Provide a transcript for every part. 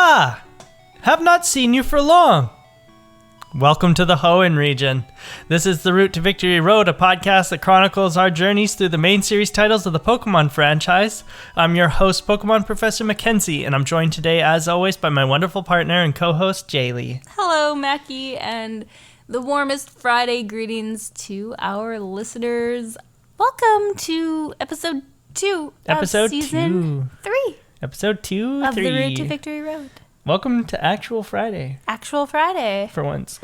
Ah! Have not seen you for long. Welcome to the Hoenn region. This is The Route to Victory Road, a podcast that chronicles our journeys through the main series titles of the Pokemon franchise. I'm your host, Pokemon Professor Mackenzie, and I'm joined today, as always, by my wonderful partner and co-host, Jaylee. Hello, Mackie, and the warmest Friday greetings to our listeners. Welcome to episode 2 of season 3. Episode 2, of 3. The Route to Victory Road. Welcome to Actual Friday. Actual Friday. For once.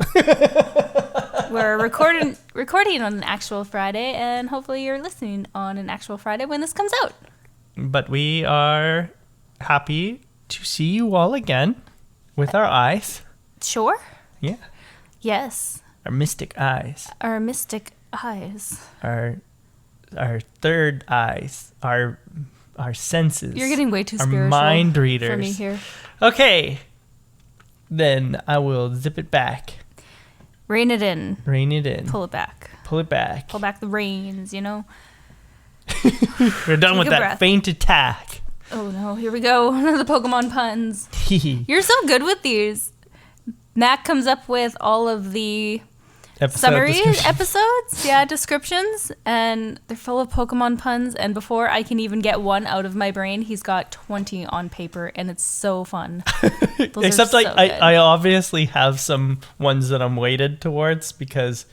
We're recording on an actual Friday, and hopefully you're listening on an actual Friday when this comes out. But we are happy to see you all again with our eyes. Sure? Yeah. Yes. Our mystic eyes. Our mystic eyes. Our third eyes. Our senses. You're getting way too spiritual. Our mind readers. For me here. Okay. Then I will zip it back. Rein it in. Rein it in. Pull it back. Pull it back. Pull back the reins, you know? We're done with that breath. faint attack. Oh no, here we go. The Pokemon puns. You're so good with these. Mac comes up with all of the summary episodes, descriptions, and they're full of Pokemon puns, and before I can even get one out of my brain, he's got 20 on paper, and it's so fun. Except I obviously have some ones that I'm weighted towards, because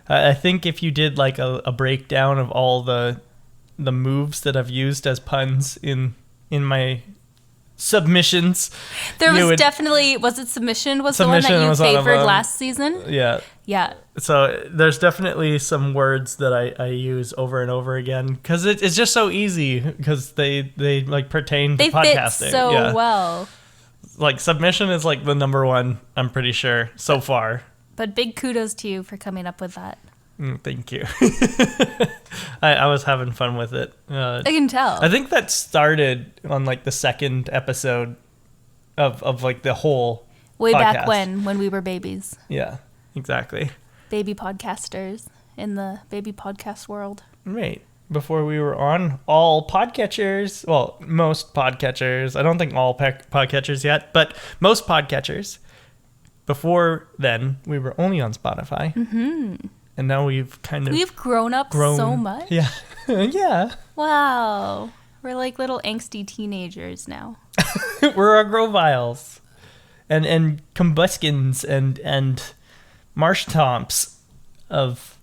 I think if you did like a breakdown of all the moves that I've used as puns in my submissions. There was definitely, was it Submission? Was the one that you favored last season? Yeah. Yeah. So there's definitely some words that I use over and over again because it's just so easy because they like pertain to podcasting. They fit so well. Like Submission is like the number one, I'm pretty sure, so far. But big kudos to you for coming up with that. Thank you. I was having fun with it. I can tell. I think that started on like the second episode of like the whole way podcast. Back when we were babies. Yeah, exactly. Baby podcasters in the baby podcast world. Right. Before we were on all podcatchers, well, most podcatchers. I don't think all podcatchers yet, but most podcatchers. Before then, we were only on Spotify. Mm-hmm. And now we've grown up so much. Yeah. Yeah. Wow. We're like little angsty teenagers now. We're our Groviles. And Combuskins and Marshtomps of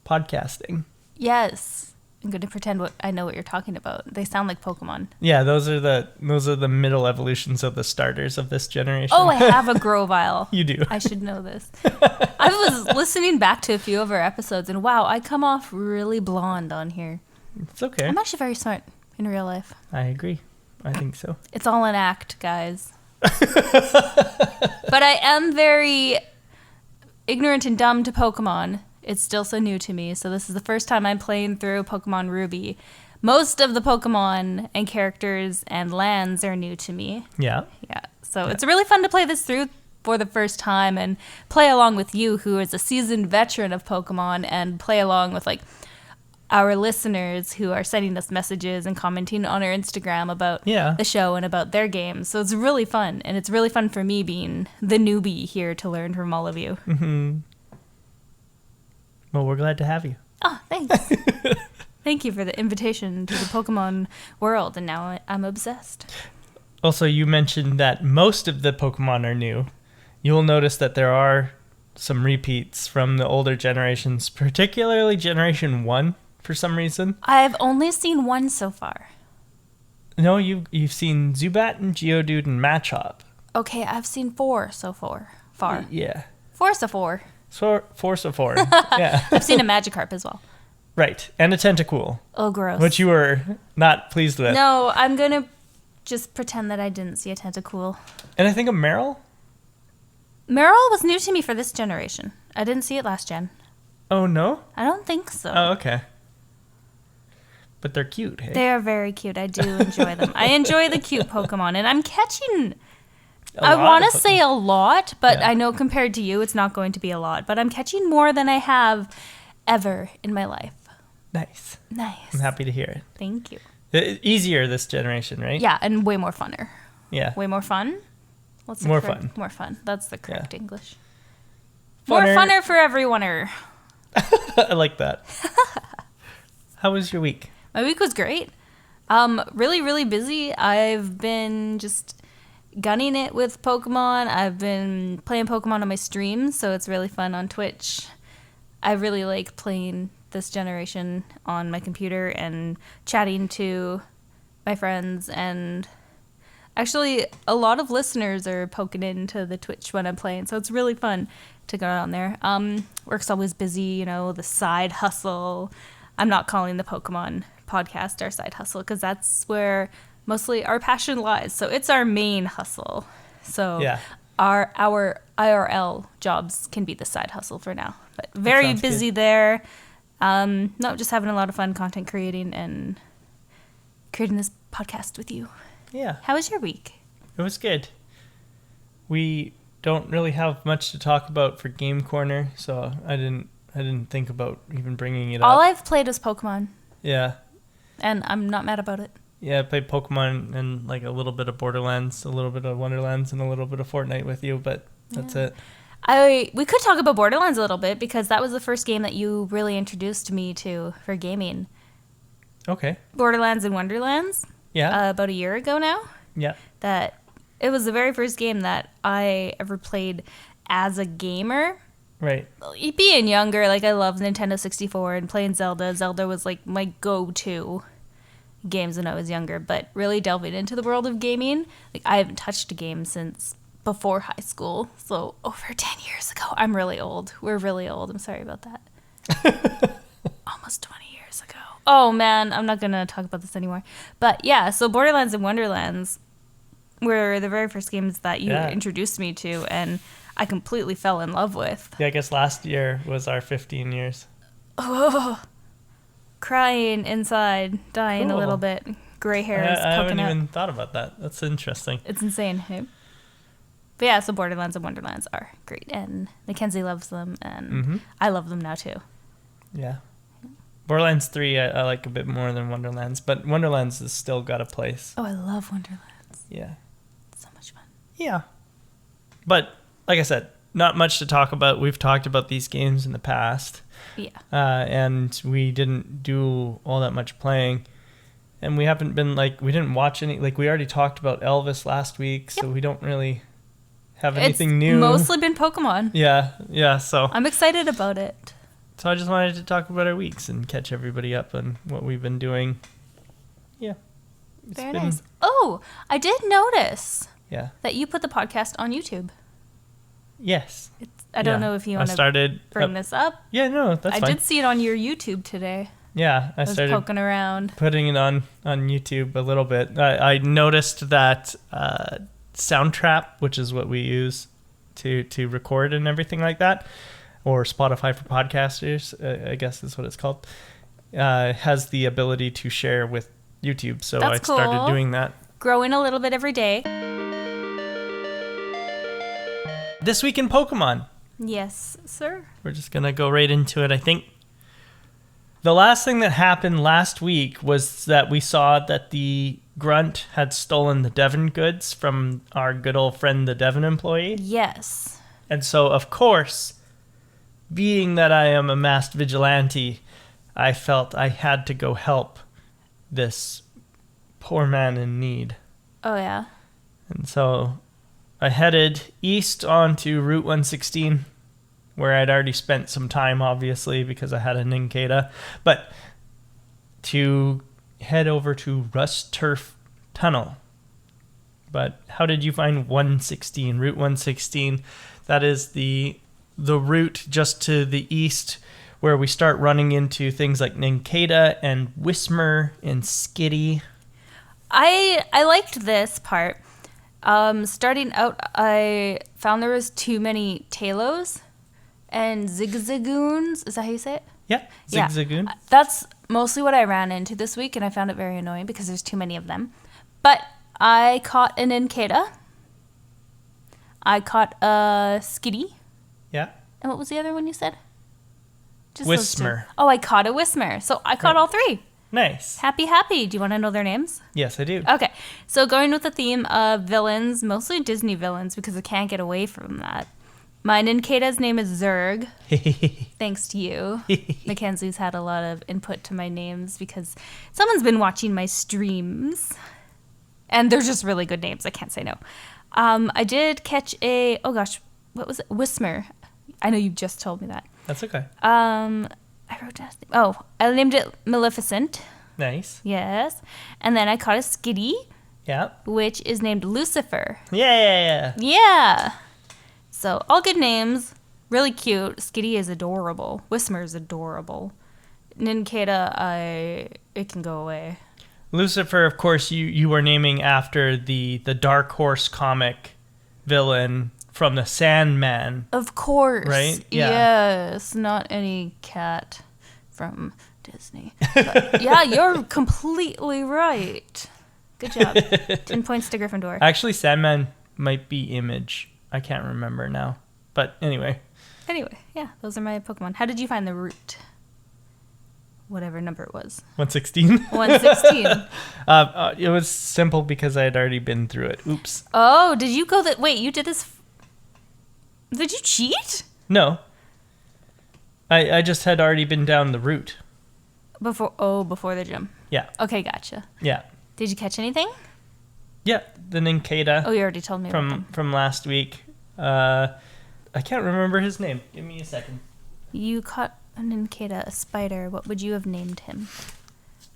podcasting. Yes. I'm going to pretend I know what you're talking about. They sound like Pokemon. Yeah, those are the middle evolutions of the starters of this generation. Oh, I have a Grovile. You do. I should know this. I was listening back to a few of our episodes, and wow, I come off really blonde on here. It's okay. I'm actually very smart in real life. I agree. I think so. It's all an act, guys. But I am very ignorant and dumb to Pokemon. It's still so new to me, so this is the first time I'm playing through Pokemon Ruby. Most of the Pokemon and characters and lands are new to me. Yeah. Yeah. So it's really fun to play this through for the first time and play along with you, who is a seasoned veteran of Pokemon, and play along with like our listeners who are sending us messages and commenting on our Instagram about the show and about their games. So it's really fun, and it's really fun for me being the newbie here to learn from all of you. Mm-hmm. Well, we're glad to have you. Oh, thanks. Thank you for the invitation to the Pokemon world, and now I'm obsessed. Also, you mentioned that most of the Pokemon are new. You'll notice that there are some repeats from the older generations, particularly Generation 1 for some reason. I've only seen one so far. No, you've seen Zubat and Geodude and Machop. Okay, I've seen 4 so far. Yeah. 4 so 4. Force of 4. Yeah. I've seen a Magikarp as well. Right. And a Tentacool. Oh, gross. Which you were not pleased with. No, I'm going to just pretend that I didn't see a Tentacool. And I think a Meryl? Meryl was new to me for this generation. I didn't see it last gen. Oh, no? I don't think so. Oh, okay. But they're cute, hey? They are very cute. I do enjoy them. I enjoy the cute Pokemon, and I'm catching... I want to say a lot, but I know compared to you, it's not going to be a lot. But I'm catching more than I have ever in my life. Nice. Nice. I'm happy to hear it. Thank you. Easier this generation, right? Yeah, and way more funner. Yeah. Way more fun. What's the More correct- fun. More fun. That's the correct Yeah. English. Funner. More funner for everyoneer. I like that. How was your week? My week was great. Really, really busy. I've been just gunning it with Pokemon. I've been playing Pokemon on my streams, so it's really fun on Twitch. I really like playing this generation on my computer and chatting to my friends, and actually a lot of listeners are poking into the Twitch when I'm playing, so it's really fun to go on there. Work's always busy, the side hustle. I'm not calling the Pokemon podcast our side hustle because that's where mostly our passion lies. So it's our main hustle. So Yeah. our IRL jobs can be the side hustle for now. But very sounds busy good. there. No, just having a lot of fun content creating and creating this podcast with you. Yeah, How was your week? it was good. We don't really have much to talk about for Game Corner, so I didn't think about even bringing it All up. I've played is Pokemon, Yeah. and I'm not mad about it. Yeah, I played Pokemon and like a little bit of Borderlands, a little bit of Wonderlands, and a little bit of Fortnite with you, but that's it. We could talk about Borderlands a little bit because that was the first game that you really introduced me to for gaming. Okay. Borderlands and Wonderlands, Yeah. about a year ago now. Yeah. That it was the very first game that I ever played as a gamer. Right. Being younger, like I loved Nintendo 64 and playing Zelda. Zelda was like my go-to games when I was younger, but really delving into the world of gaming, like I haven't touched a game since before high school, so over 10 years ago. I'm really old. We're really old. I'm sorry about that. Almost 20 years ago. Oh man, I'm not gonna talk about this anymore. But yeah, so Borderlands and Wonderlands were the very first games that you Yeah. introduced me to, and I completely fell in love with. Yeah, I guess last year was our 15 years. Oh, crying inside, dying a Cool. little bit. Gray hairs I haven't poking out. even thought about that. That's interesting. It's insane, hey? But yeah, so Borderlands and Wonderlands are great, and Mackenzie loves them, and Mm-hmm. I love them now too. Yeah. Borderlands 3 I like a bit more than Wonderlands, but Wonderlands has still got a place. Oh, I love Wonderlands. Yeah. It's so much fun. Yeah. But, like I said, not much to talk about. We've talked about these games in the past, Yeah. and we didn't do all that much playing. And we haven't been, we didn't watch any, we already talked about Elvis last week, so we don't really have anything It's new. mostly been Pokemon. Yeah, so I'm excited about it. I just wanted to talk about our weeks and catch everybody up on what we've been doing. Yeah. It's Very been- nice. Oh, I did notice Yeah. that you put the podcast on YouTube. Yes. I don't Yeah. know if you I want to started bring this up. Yeah, no, that's I fine. did see it on your YouTube today. Yeah, I I was started poking around. putting it on YouTube a little bit. I noticed that Soundtrap, which is what we use to record and everything like that, or Spotify for podcasters, I guess is what it's called, has the ability to share with YouTube. So That's I started cool. doing that. Growing a little bit every day. This week in Pokemon. Yes, sir. We're just going to go right into it, I think. The last thing that happened last week was that we saw that the Grunt had stolen the Devon goods from our good old friend, the Devon employee. Yes. And so, of course, being that I am a masked vigilante, I felt I had to go help this poor man in need. Oh, yeah. And so I headed east onto Route 116, where I'd already spent some time, obviously, because I had a Ninkata, but to head over to Rust Turf Tunnel. But how did you find 116, Route 116? That is the route just to the east where we start running into things like Ninkata and Whismur and Skitty. I liked this part. Starting out, I found there was too many Talos and Zigzagoons. Is that how you say it? Yeah, Yeah. Zigzagoon. That's mostly what I ran into this week, and I found it very annoying because there's too many of them. But I caught an Ninkata. I caught a Skitty. Yeah. And what was the other one you said? Just those two. Whismur. Oh, I caught a Whismur. So I caught Right. all three. Nice. Happy Happy. Do you want to know their names? Yes, I do. Okay. So going with the theme of villains, mostly Disney villains because I can't get away from that. My Ninkata's name is Zurg. Thanks to you. Mackenzie's had a lot of input to my names because someone's been watching my streams. And they're just really good names. I can't say no. I did catch what was it? Whismer. I know you just told me that. That's okay. I wrote down his name. Oh, I named it Maleficent. Nice. Yes. And then I caught a Skitty, Yeah. which is named Lucifer. Yeah. Yeah. So all good names. Really cute. Skitty is adorable. Whismer is adorable. Ninkata, it can go away. Lucifer, of course, you were naming after the Dark Horse comic villain from the Sandman. Of course. Right? Yeah. Yes. Not any cat from Disney. But yeah, you're completely right. Good job. 10 points to Gryffindor. Actually, Sandman might be Image. I can't remember now. But anyway. Anyway, yeah, those are my Pokemon. How did you find the route? Whatever number it was. 116? 116. It was simple because I had already been through it. Oops. Oh, did you go that... Wait, you did this... Did you cheat? No. I just had already been down the route. Before the gym. Yeah. Okay, gotcha. Yeah. Did you catch anything? Yeah, the Ninkata Oh, you already told me about them. from last week. I can't remember his name. Give me a second. You caught a Ninkata, a spider. What would you have named him?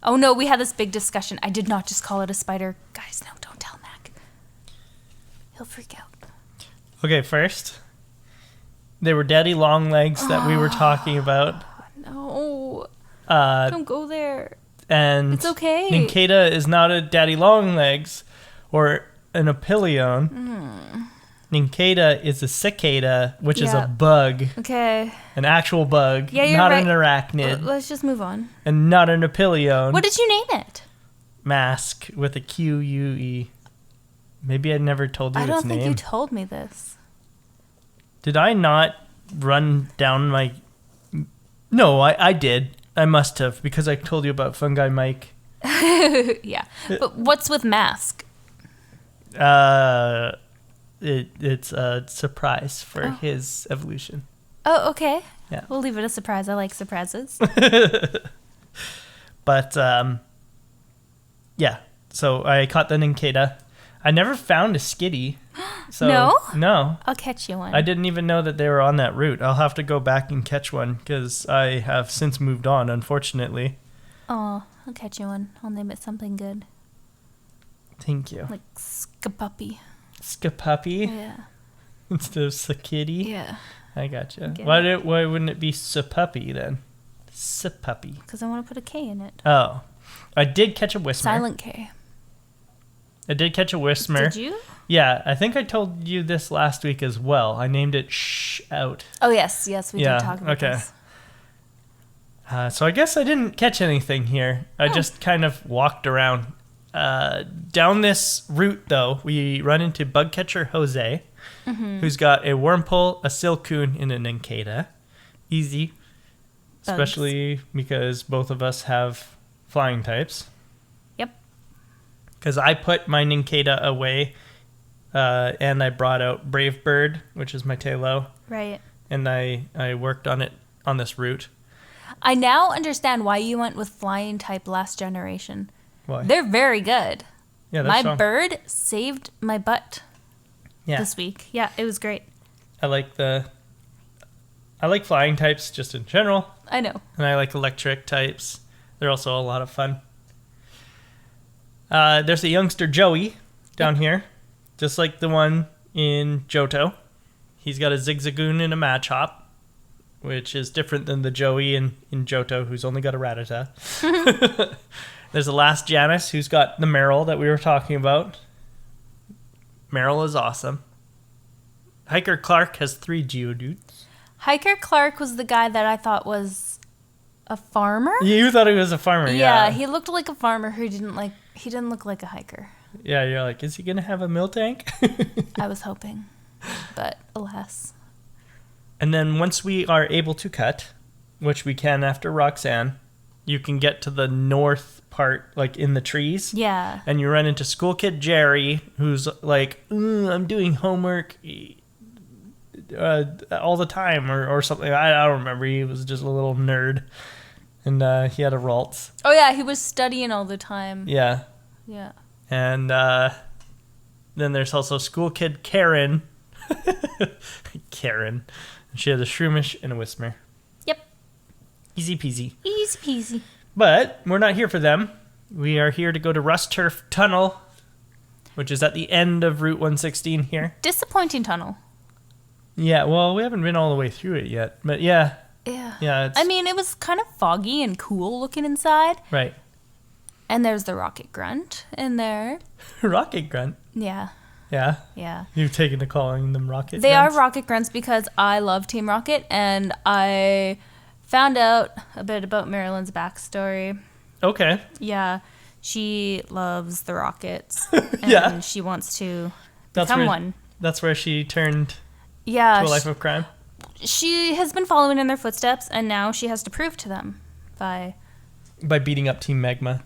Oh, no, we had this big discussion. I did not just call it a spider. Guys, no, don't tell Mac. He'll freak out. Okay, first, they were daddy long legs that we were talking about. No, Uh, don't go there. and It's okay. Ninkata is not a daddy long legs or an Apilion. Ninkata is a cicada, which is Yeah. a bug, Okay, an actual bug, Yeah, you're not right. an arachnid, let's just move on. and not an Apilion. What did you name it? Mask with a Q-U-E. Maybe I never told you I its don't think name. you told me this. Did I not run down my... No, I did. I must have, because I told you about Fungi Mike. Yeah, but what's with Mask? It's a surprise for his evolution. Oh, okay. Yeah. We'll leave it a surprise. I like surprises. But, yeah. So I caught the Ninkata. I never found a Skitty. So, No? No. I'll catch you one. I didn't even know that they were on that route. I'll have to go back and catch one because I have since moved on, unfortunately. Oh, I'll catch you one. I'll name it something good. Thank you. Like Skapuppy. Skapuppy Yeah. instead of Sakitty. Yeah. I gotcha. Get Why wouldn't it be Sapuppy then? Sapuppy. Because I want to put a K in it. Oh. I did catch a Whismer. Silent K. I did catch a Whismer. Did you? Yeah, I think I told you this last week as well. I named it Shh Out. Oh, yes. Yes, we Yeah, did talk about okay. this. So I guess I didn't catch anything here. I just kind of walked around. Down this route, though, we run into Bugcatcher Jose, who's got a Wurmple, a Silcoon, and a Ninkata. Easy. Bugs. Especially because both of us have flying types. Yep. Because I put my Ninkata away, and I brought out Brave Bird, which is my Tailo, Right. and I worked on it on this route. I now understand why you went with flying type last generation. Why? They're very good. Yeah, that's My strong. bird saved my butt Yeah, this week. Yeah, it was great. I like flying types just in general, I know. and I like electric types. They're also a lot of fun. There's a youngster Joey down here, just like the one in Johto. He's got a Zigzagoon and a Machop, which is different than the Joey in Johto, who's only got a Rattata. There's a last Janice, who's got the Meryl that we were talking about. Meryl is awesome. Hiker Clark has 3 Geodudes. Hiker Clark was the guy that I thought was a farmer. You thought he was a farmer, Yeah, yeah. he looked like a farmer who didn't look like a hiker. Yeah, you're like, is he going to have a mill tank? I was hoping, but alas. And then once we are able to cut, which we can after Roxanne, you can get to the north part, like in the trees. Yeah. And you run into school kid Jerry, who's like, I'm doing homework all the time or something. I don't remember. He was just a little nerd. And he had a Ralts. Oh, yeah, he was studying all the time. Yeah. Yeah. And then there's also school kid Karen. Karen. She has a Shroomish and a Whismer. Yep. Easy peasy. Easy peasy. But we're not here for them. We are here to go to Rust Turf Tunnel, which is at the end of Route 116 here. Disappointing tunnel. Yeah, well, we haven't been all the way through it yet. But yeah. Yeah. Yeah. I mean, it was kind of foggy and cool looking inside. Right. And there's the Rocket Grunt in there. Rocket Grunt? Yeah. Yeah? Yeah. You've taken to calling them Rocket They Grunts? are Rocket Grunts because I love Team Rocket, and I found out a bit about Marilyn's backstory. Okay. Yeah. She loves the Rockets. Yeah. And she wants to That's become where, one. That's where she turned Yeah. to a life of crime? She has been following in their footsteps, and now she has to prove to them by beating up Team Magma.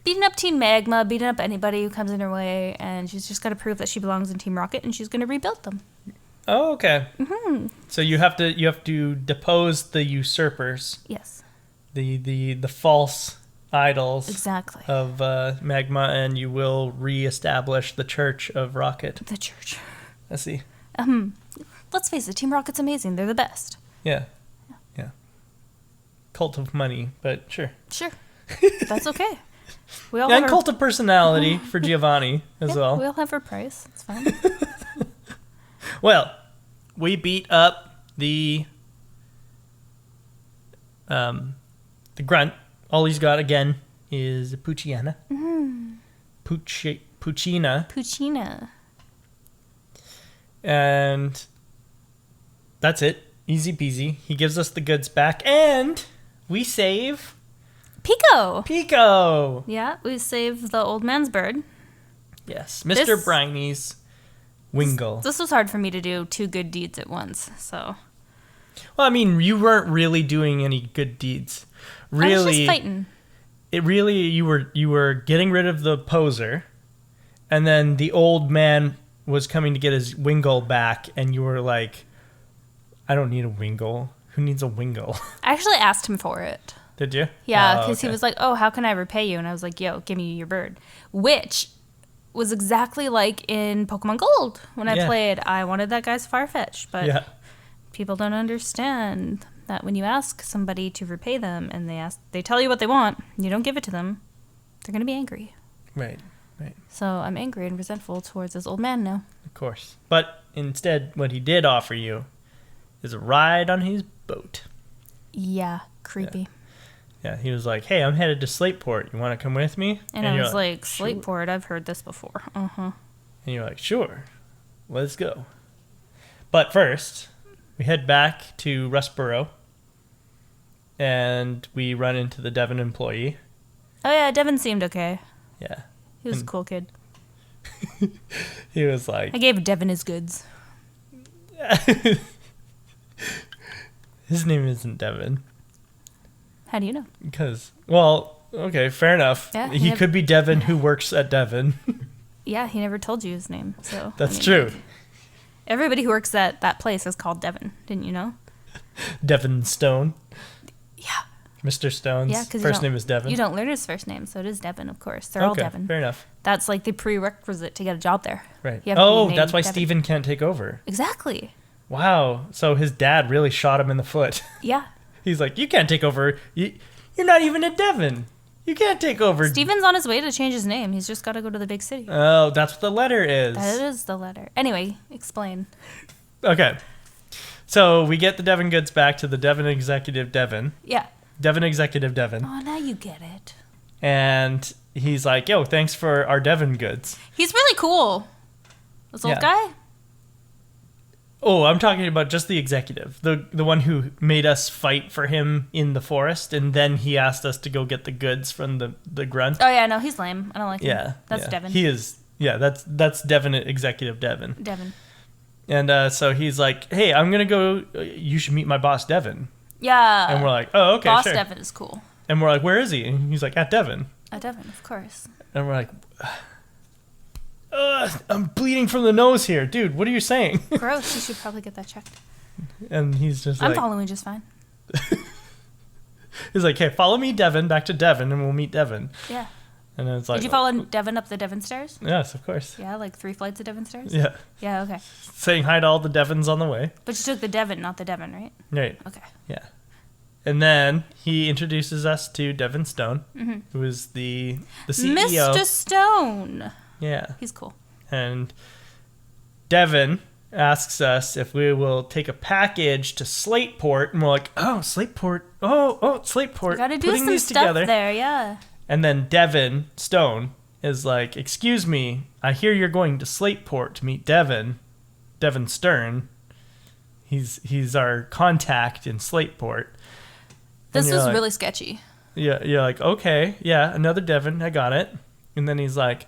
beating up Team Magma, beating up anybody who comes in her way, and she's just got to prove that she belongs in Team Rocket, and she's going to rebuild them. Oh, okay. Mm-hmm. So you have to depose the usurpers. Yes. The false idols. Exactly. Of Magma, and you will reestablish the Church of Rocket. The Church. I see. Let's face it, Team Rocket's amazing. They're the best. Yeah. Cult of money, but sure. Sure. That's okay. We all And have cult of personality for Giovanni as well. We all have our price. It's fine. Well, we beat up the grunt. All he's got again is a Pucciana. Mm-hmm. Puccina. Puccina. And that's it. Easy peasy. He gives us the goods back, and we save Pico. Pico. Yeah, we saved the old man's bird. Yes, Mr. Briny's Wingle. This was hard for me to do 2 good deeds at once, so. Well, I mean, you weren't really doing any good deeds. Really, I was just fighting. You were getting rid of the poser, and then the old man was coming to get his Wingle back, and you were like, I don't need a Wingle. Who needs a Wingle? I actually asked him for it. Did you? Yeah, because he was like, oh, how can I repay you? And I was like, yo, give me your bird. Which was exactly like in Pokemon Gold. When I played, I wanted that guy's Farfetch. But people don't understand that when you ask somebody to repay them and they tell you what they want, and you don't give it to them, they're going to be angry. Right. So I'm angry and resentful towards this old man now. Of course. But instead, what he did offer you is a ride on his boat. Yeah, creepy. Yeah, he was like, hey, I'm headed to Slateport. You want to come with me? And I was like, sure. Slateport, I've heard this before. Uh-huh. And you're like, sure, let's go. But first, we head back to Rustboro, and we run into the Devon employee. Oh, yeah, Devin seemed okay. Yeah. He was a cool kid. He was like... I gave Devin his goods. His name isn't Devin. How do you know? Because, well, okay, fair enough. Yeah, he could be Devin who works at Devon. Yeah, he never told you his name. So That's true. Everybody who works at that place is called Devin. Didn't you know? Devin Stone. Yeah. Mr. Stone's first name is Devin. You don't learn his first name, so it is Devin, of course. They're all Devin. Fair enough. That's like the prerequisite to get a job there. Right. Oh, that's why Steven can't take over. Exactly. Wow. So his dad really shot him in the foot. Yeah. He's like, you can't take over. You're not even a Devon. You can't take over. Steven's on his way to change his name. He's just got to go to the big city. Oh, that's what the letter is. That is the letter. Anyway, explain. Okay. So we get the Devon goods back to the Devon Executive Devon. Yeah. Devon Executive Devon. Oh, now you get it. And he's like, yo, thanks for our Devon goods. He's really cool. This old guy? Oh, I'm talking about just the executive. The one who made us fight for him in the forest, and then he asked us to go get the goods from the grunt. Oh, yeah, no, he's lame. I don't like him. Yeah. That's Devon. He is. Yeah, that's Devon Executive Devon. Devon. And so he's like, hey, I'm going to go. You should meet my boss, Devon. Yeah. And we're like, oh, okay, Boss sure. Devon is cool. And we're like, where is he? And he's like, at Devon. At Devon, of course. And we're like, I'm bleeding from the nose here. Dude, what are you saying? Gross. You should probably get that checked. And he's just I'm like... following just fine. He's like, hey, follow me, Devon, back to Devon, and we'll meet Devon. Yeah. And then it's like... Did you follow Devon up the Devon stairs? Yes, of course. Yeah, like 3 flights of Devon stairs? Yeah. Yeah, okay. Saying hi to all the Devons on the way. But you took the Devon, not the Devon, right? Right. Okay. Yeah. And then he introduces us to Devon Stone, who is the CEO. Mr. Stone. Yeah. He's cool. And Devon asks us if we will take a package to Slateport, and we're like, oh, Slateport. Oh, Slateport. You gotta do Putting some these stuff together. there, yeah. And then Devon Stone is like, excuse me, I hear you're going to Slateport to meet Devon Stern. He's our contact in Slateport. This was like, really sketchy. Yeah, you're like, okay, yeah, another Devon, I got it. And then he's like,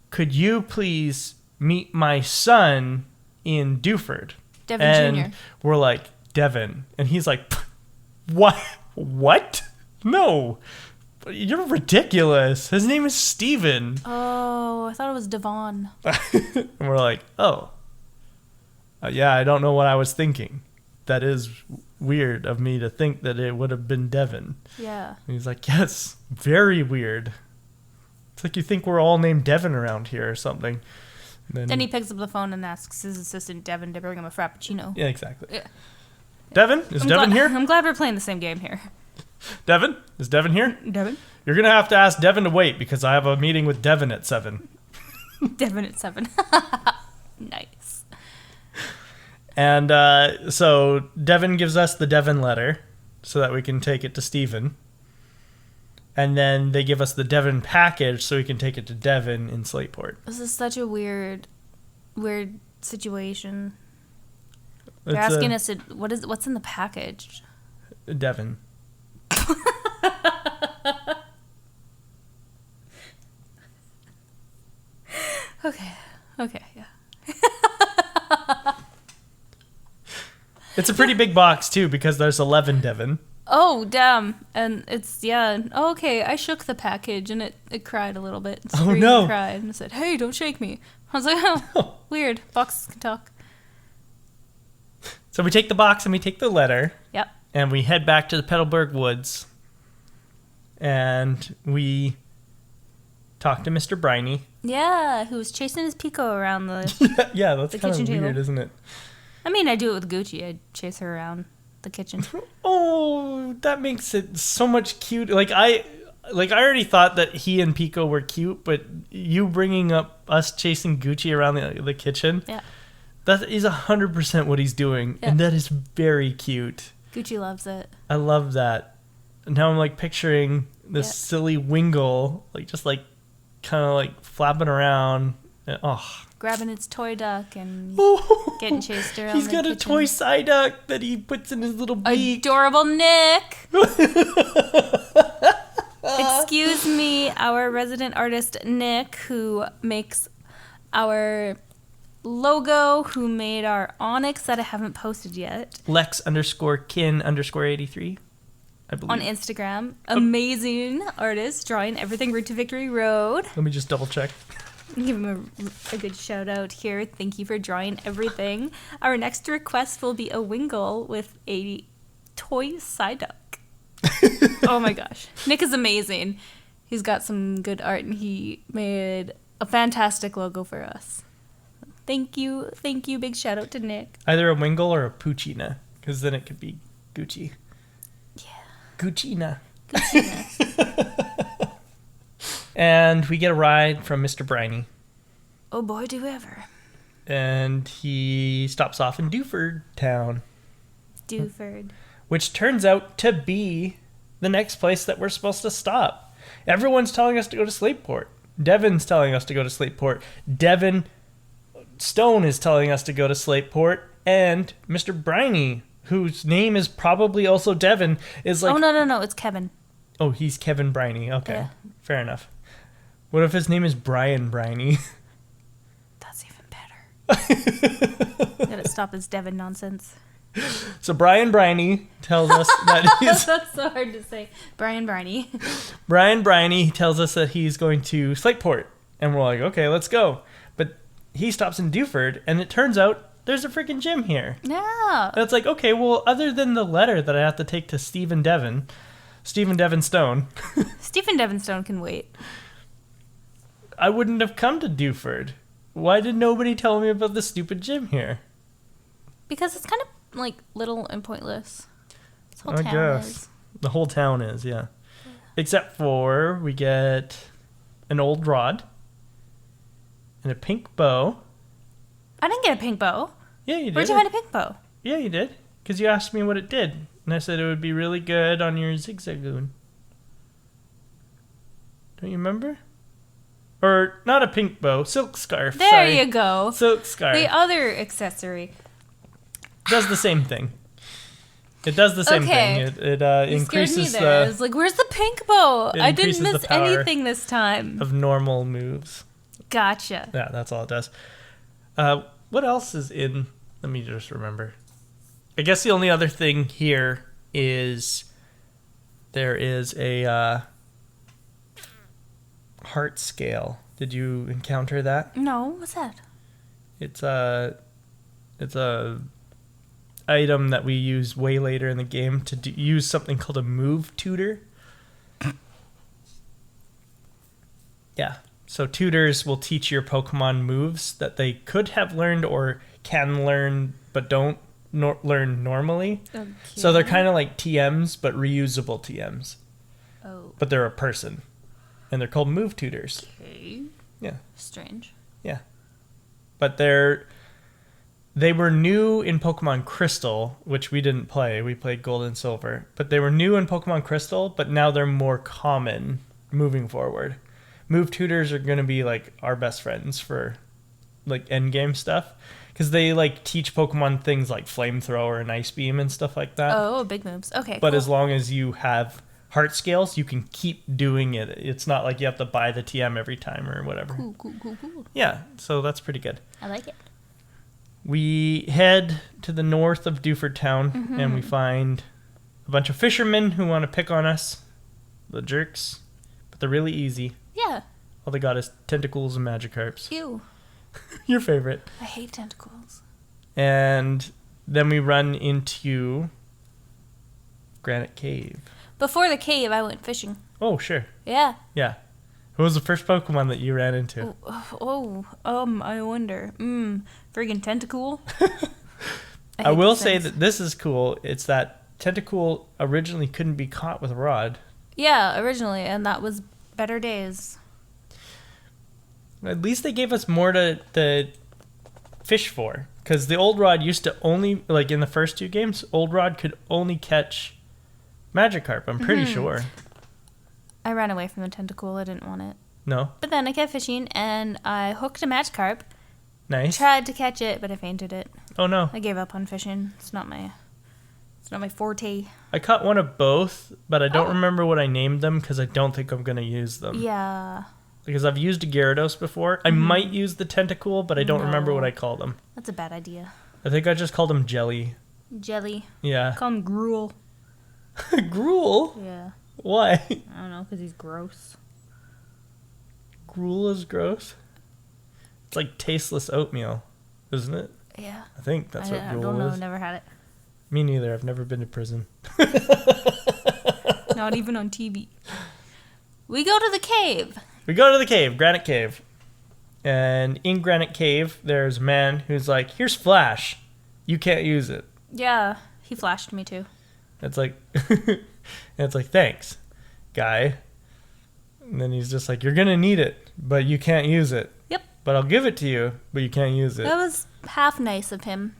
could you please meet my son in Dewford? Devon and Jr. We're like, Devon. And he's like, what? No. You're ridiculous. His name is Steven. Oh, I thought it was Devon. And we're like, oh. Yeah, I don't know what I was thinking. That is weird of me to think that it would have been Devon. Yeah. And he's like, yes, very weird. It's like you think we're all named Devon around here or something. And Then he picks up the phone and asks his assistant Devon to bring him a frappuccino. Yeah, exactly. Yeah. Devon? Is Devon here? I'm glad we're playing the same game here. Devon? Is Devon here? Devon? You're going to have to ask Devon to wait because I have a meeting with Devon at 7. Devon at 7. Nice. And so Devon gives us the Devon letter so that we can take it to Stephen. And then they give us the Devon package so we can take it to Devon in Slateport. This is such a weird situation. They're It's asking us what's in the package? Devon. Okay, yeah. It's a pretty big box too because there's 11 Devon. Oh, damn. And it's, yeah. Oh, okay, I shook the package and it cried a little bit. It screamed no. and cried and said, hey, don't shake me. I was like, oh, weird. Boxes can talk. So we take the box and we take the letter. Yep. And we head back to the Petalburg Woods. And we talk to Mr. Briney. Yeah, who was chasing his Pico around the... Yeah, that's The kind of kitchen weird, table. isn't it? I mean, I do it with Gucci. I chase her around the kitchen. Oh, that makes it so much cute. Like I already thought that he and Pico were cute, but you bringing up us chasing Gucci around the kitchen, Yeah. that is 100% what he's doing, Yeah. and that is very cute. Gucci loves it. I love that. And now I'm like picturing this Yeah. silly Wingle, like just like kind of like flapping around. And, Grabbing its toy duck and oh, getting chased around he's the got a kitchen. toy Psyduck that he puts in his little beak. Adorable Nick! Excuse me, our resident artist Nick, who makes our logo, who made our onyx that I haven't posted yet. Lex_kin_83, I believe. On Instagram. Amazing artist, drawing everything Route to Victory Road. Let me just double check. Give him a good shout out here. Thank you for drawing everything. Our next request will be a Wingle with a toy Psyduck. Oh my gosh. Nick is amazing. He's got some good art and he made a fantastic logo for us. Thank you. Thank you. Big shout out to Nick. Either a Wingle or a Puccina, because then it could be Gucci. Yeah. Guccina. Gucci. And we get a ride from Mr. Briney. Oh boy, do we ever. And he stops off in Dewford town. Dewford. Which turns out to be the next place that we're supposed to stop. Everyone's telling us to go to Slateport. Devon's telling us to go to Slateport. Devon Stone is telling us to go to Slateport. And Mr. Briney, whose name is probably also Devon, is like... Oh, no. It's Kevin. Oh, he's Kevin Briney. Okay, Yeah. Fair enough. What if his name is Brian Briney? That's even better. Gotta stop this Devon nonsense. So Brian Briney tells us that he's... That's so hard to say. Brian Briney. Brian Briney tells us that he's going to Slateport. And we're like, okay, let's go. But he stops in Dewford, and it turns out there's a freaking gym here. Yeah. And it's like, okay, well, other than the letter that I have to take to Stephen Devon Stone. Stephen Devon Stone can wait. I wouldn't have come to Dewford. Why did nobody tell me about the stupid gym here? Because it's kind of like little and pointless. This whole I town guess. is. The whole town is, yeah. Except for we get an old rod and a pink bow. I didn't get a pink bow. Yeah, you did. Where'd you find a pink bow? Yeah, you did. Because you asked me what it did. And I said it would be really good on your zigzagoon. Don't you remember? Or, not a pink bow, silk scarf. There sorry. you go. Silk scarf. The other accessory. Does the same thing. It does the same thing. It You increases scared me there. I the was like, where's the pink bow? It I didn't increases the miss power anything this time. of normal moves. Gotcha. Yeah, that's all it does. What else is in... Let me just remember. I guess the only other thing here is there is a heart scale. Did you encounter that? No, what's that? It's a item that we use way later in the game to use something called a move tutor. Yeah. So tutors will teach your Pokemon moves that they could have learned or can learn but don't learn normally. Okay. So they're kind of like TMs but reusable TMs. Oh. But they're a person. And they're called move tutors. Okay. Yeah. Strange. Yeah. But they were new in Pokemon Crystal, which we didn't play. We played Gold and Silver. But they were new in Pokemon Crystal, but now they're more common moving forward. Move tutors are going to be like our best friends for like endgame stuff. Because they like teach Pokemon things like Flamethrower and Ice Beam and stuff like that. Oh, big moves. Okay, But cool. as long as you have heart scales, you can keep doing it. It's not like you have to buy the TM every time or whatever. Cool. Yeah, so that's pretty good. I like it. We head to the north of Dewford Town, and we find a bunch of fishermen who want to pick on us. The jerks. But they're really easy. Yeah. All they got is tentacles and Magikarps. Ew. Your favorite. I hate tentacles. And then we run into Granite Cave. Before the cave, I went fishing. Oh, sure. Yeah. Yeah. Who was the first Pokemon that you ran into? I wonder. Friggin' Tentacool. I will say that this is cool. It's that Tentacool originally couldn't be caught with a rod. Yeah, originally, and that was better days. At least they gave us more to fish for. Because the old rod used to only, like in the first two games, old rod could only catch Magikarp, I'm pretty sure. I ran away from the Tentacool. I didn't want it. No? But then I kept fishing, and I hooked a Magikarp. Nice. Tried to catch it, but I fainted it. Oh no. I gave up on fishing. It's not my forte. I caught one of both, but I don't remember what I named them because I don't think I'm going to use them. Yeah. Because I've used a Gyarados before. I might use the Tentacool, but I don't remember what I called them. That's a bad idea. I think I just called them Jelly. Jelly. Yeah. Call him Gruel. Gruel? Yeah. Why? I don't know, because he's gross. Gruel is gross? It's like tasteless oatmeal, isn't it? Yeah. I think that's what I Gruel don't know. is. I've never had it. Me neither. I've never been to prison. Not even on TV. We go to the cave. We go to the cave, Granite Cave. And in Granite Cave, there's a man who's like, here's Flash. You can't use it. Yeah. He flashed me too. It's like, thanks, guy. And then he's just like, you're going to need it, but you can't use it. Yep. But I'll give it to you, but you can't use it. That was half nice of him.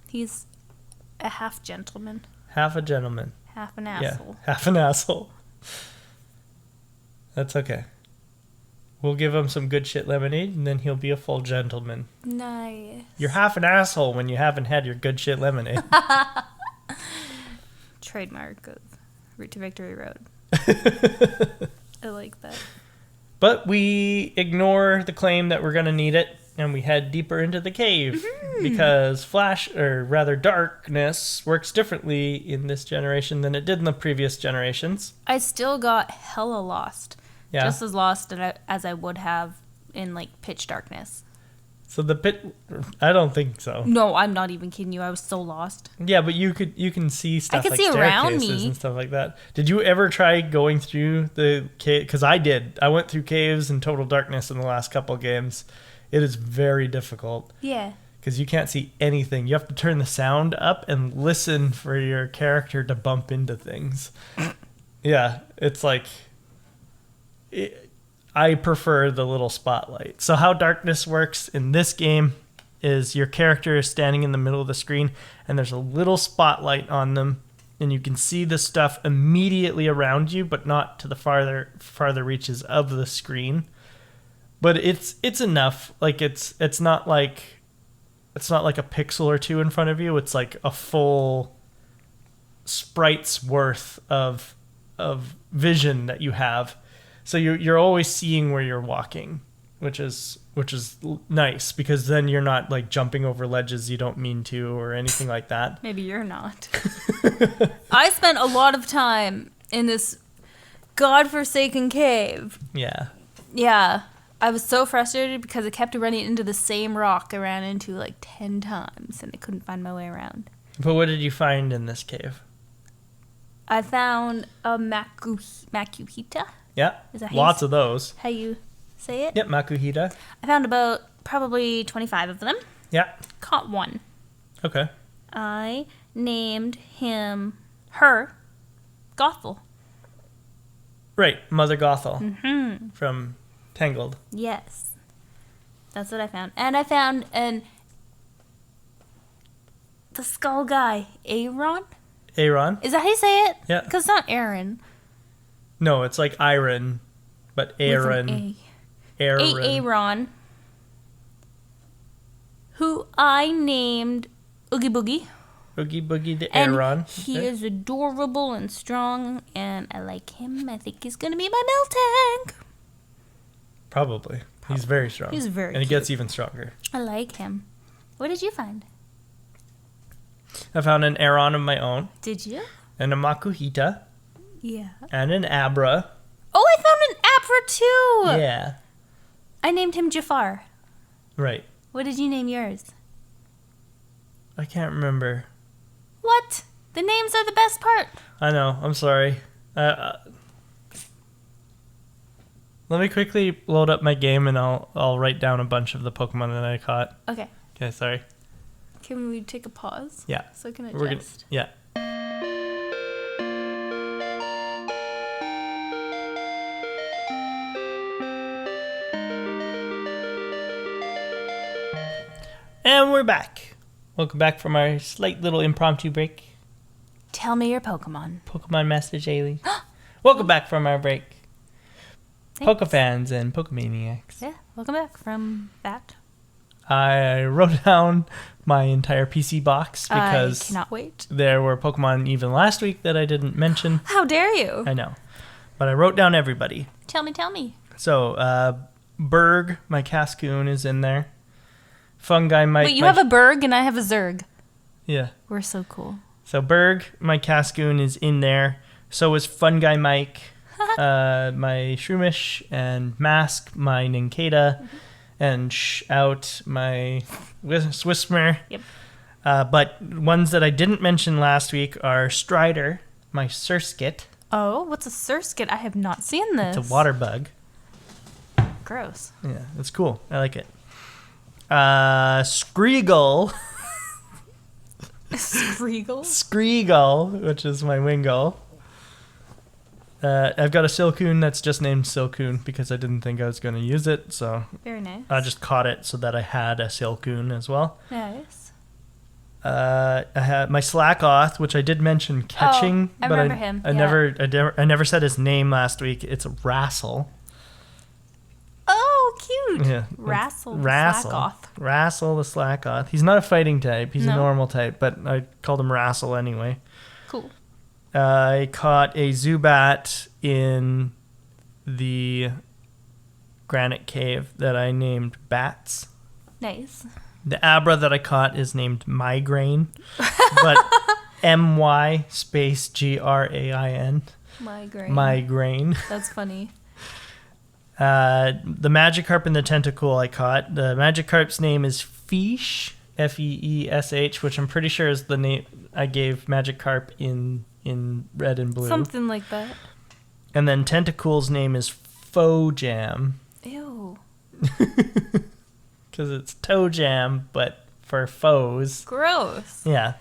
He's a half gentleman. Half a gentleman. Half an asshole. Yeah, half an asshole. That's okay. We'll give him some good shit lemonade, and then he'll be a full gentleman. Nice. You're half an asshole when you haven't had your good shit lemonade. Trademark of Route to Victory Road. I like that. But we ignore the claim that we're going to need it, and we head deeper into the cave because darkness works differently in this generation than it did in the previous generations. I still got hella lost. Yeah. Just as lost as I would have in like pitch darkness. So the pit, I don't think so. No, I'm not even kidding you. I was so lost. Yeah, but you can see stuff like see around staircases me. and stuff like that. Did you ever try going through the cave? Because I did. I went through caves in total darkness in the last couple of games. It is very difficult. Yeah. Because you can't see anything. You have to turn the sound up and listen for your character to bump into things. Yeah, it's like... I prefer the little spotlight. So how darkness works in this game is your character is standing in the middle of the screen and there's a little spotlight on them and you can see the stuff immediately around you but not to the farther reaches of the screen. But it's enough. Like it's not like a pixel or two in front of you. It's like a full sprite's worth of vision that you have. So you're always seeing where you're walking, which is nice because then you're not like jumping over ledges you don't mean to or anything like that. Maybe you're not. I spent a lot of time in this godforsaken cave. Yeah. Yeah. I was so frustrated because I kept running into the same rock I ran into like 10 times and I couldn't find my way around. But what did you find in this cave? I found a makuhita. Yeah, Is that lots of those. How you say it? Yep, makuhita. I found about probably 25 of them. Yeah. Caught one. Okay. I named her, Gothel. Right, Mother Gothel from Tangled. Yes. That's what I found. And I found the skull guy, Aaron? Aaron? Is that how you say it? Yeah. Because it's not Aaron. No, it's like Iron, but Aaron. With an A. Aaron. Aaron. Who I named Oogie Boogie. Oogie Boogie to And Aaron. he is adorable and strong, and I like him. I think he's going to be my milk tank. Probably. He's very strong. He's very And he cute. gets even stronger. I like him. What did you find? I found an Aaron of my own, Did you? and a Makuhita, Yeah. and an Abra. Oh, I found an Abra too. Yeah. I named him Jafar. Right. What did you name yours? I can't remember. What? The names are the best part. I know. I'm sorry. Let me quickly load up my game, and I'll write down a bunch of the Pokemon that I caught. Okay. Okay, sorry. Can we take a pause? Yeah. So I can We're gonna, adjust. yeah. And we're back. Welcome back from our slight little impromptu break. Tell me your Pokemon. Pokemon Master Jaylee. Welcome back from our break. Thanks. Pokefans and Pokemaniacs. Yeah, welcome back from that. I wrote down my entire PC box because I cannot wait. there were Pokemon even last week that I didn't mention. How dare you? I know. But I wrote down everybody. Tell me. So, Berg, my Cascoon, is in there. Fungi, Wait, you have a Berg and I have a Zerg. Yeah. We're so cool. So, Berg, my Cascoon, is in there. So is Fungi Mike, my Shroomish, and Mask, my Nincada, and Shout, my Swismer. Yep. But ones that I didn't mention last week are Strider, my Surskit. Oh, what's a Surskit? I have not seen this. It's a water bug. Gross. Yeah, it's cool. I like it. Screegle. Screegle? Screegle, which is my Wingull. I've got a Silcoon that's just named Silcoon because I didn't think I was going to use it, so Very nice. I just caught it so that I had a Silcoon as well. Nice. I had my Slackoth, which I did mention catching, I but remember him, I yeah. never said his name last week. It's Wrassle. Oh, cute. Yeah, Wrassle the Wrassle. Slackoth. Wrassle the Slackoth. He's not a fighting type. He's a No. normal type, but I called him Wrassle anyway. Cool. I caught a Zubat in the granite cave that I named Bats. Nice. The Abra that I caught is named Migraine, but MY space GRAIN. Migraine. That's funny. The Magikarp and the Tentacool I caught. The Magikarp's name is Feesh, Feesh, which I'm pretty sure is the name I gave Magikarp in red and blue. Something like that. And then Tentacool's name is Fojam. Ew. Because it's Toe Jam, but for foes. Gross. Yeah.